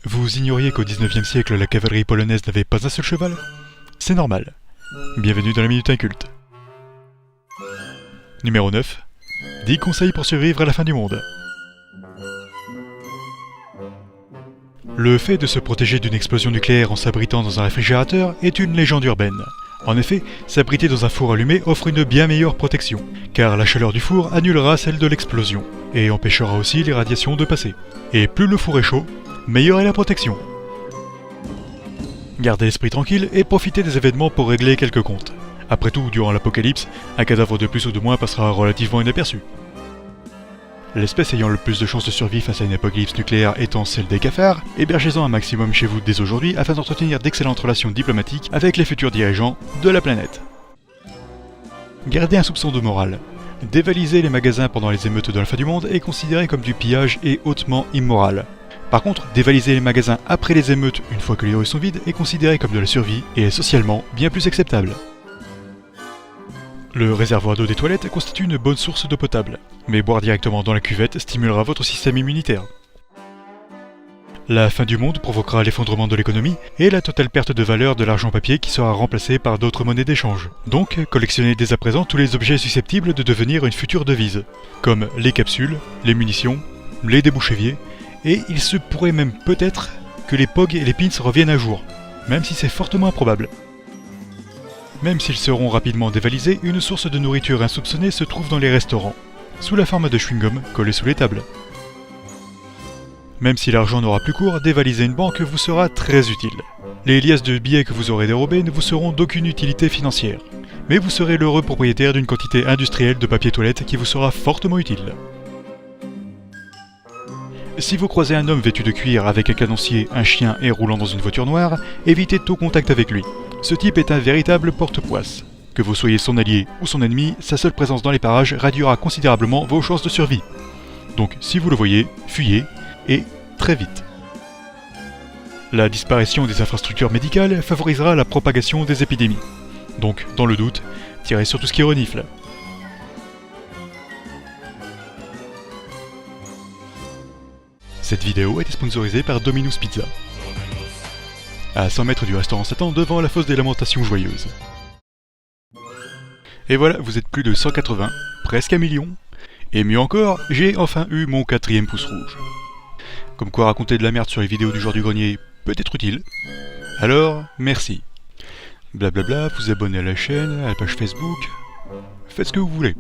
Vous ignoriez qu'au XIXe siècle, la cavalerie polonaise n'avait pas un seul cheval? C'est normal. Bienvenue dans la Minute Inculte. Numéro 9. 10 conseils pour survivre à la fin du monde. Le fait de se protéger d'une explosion nucléaire en s'abritant dans un réfrigérateur est une légende urbaine. En effet, s'abriter dans un four allumé offre une bien meilleure protection, car la chaleur du four annulera celle de l'explosion, et empêchera aussi les radiations de passer. Et plus le four est chaud, meilleure est la protection. Gardez l'esprit tranquille et profitez des événements pour régler quelques comptes. Après tout, durant l'apocalypse, un cadavre de plus ou de moins passera relativement inaperçu. L'espèce ayant le plus de chances de survie face à une apocalypse nucléaire étant celle des cafards, hébergez-en un maximum chez vous dès aujourd'hui afin d'entretenir d'excellentes relations diplomatiques avec les futurs dirigeants de la planète. Gardez un soupçon de morale. Dévaliser les magasins pendant les émeutes de la fin du monde est considéré comme du pillage et hautement immoral. Par contre, dévaliser les magasins après les émeutes une fois que les rues sont vides est considéré comme de la survie et est socialement bien plus acceptable. Le réservoir d'eau des toilettes constitue une bonne source d'eau potable, mais boire directement dans la cuvette stimulera votre système immunitaire. La fin du monde provoquera l'effondrement de l'économie et la totale perte de valeur de l'argent papier qui sera remplacé par d'autres monnaies d'échange. Donc, collectionnez dès à présent tous les objets susceptibles de devenir une future devise, comme les capsules, les munitions, les débouche-éviers, et il se pourrait même peut-être que les POG et les pins reviennent à jour, même si c'est fortement improbable. Même s'ils seront rapidement dévalisés, une source de nourriture insoupçonnée se trouve dans les restaurants, sous la forme de chewing-gum collé sous les tables. Même si l'argent n'aura plus cours, dévaliser une banque vous sera très utile. Les liasses de billets que vous aurez dérobés ne vous seront d'aucune utilité financière, mais vous serez l'heureux propriétaire d'une quantité industrielle de papier toilette qui vous sera fortement utile. Si vous croisez un homme vêtu de cuir avec un canoncier, un chien et roulant dans une voiture noire, évitez tout contact avec lui. Ce type est un véritable porte-poisse. Que vous soyez son allié ou son ennemi, sa seule présence dans les parages réduira considérablement vos chances de survie. Donc si vous le voyez, fuyez, et très vite. La disparition des infrastructures médicales favorisera la propagation des épidémies. Donc, dans le doute, tirez sur tout ce qui renifle. Cette vidéo a été sponsorisée par Domino's Pizza. À 100 mètres du restaurant Satan, devant la fosse des lamentations joyeuses. Et voilà, vous êtes plus de 180, presque 1 million. Et mieux encore, j'ai enfin eu mon 4e pouce rouge. Comme quoi raconter de la merde sur les vidéos du joueur du grenier peut être utile. Alors, merci. Blablabla, vous abonnez à la chaîne, à la page Facebook, faites ce que vous voulez.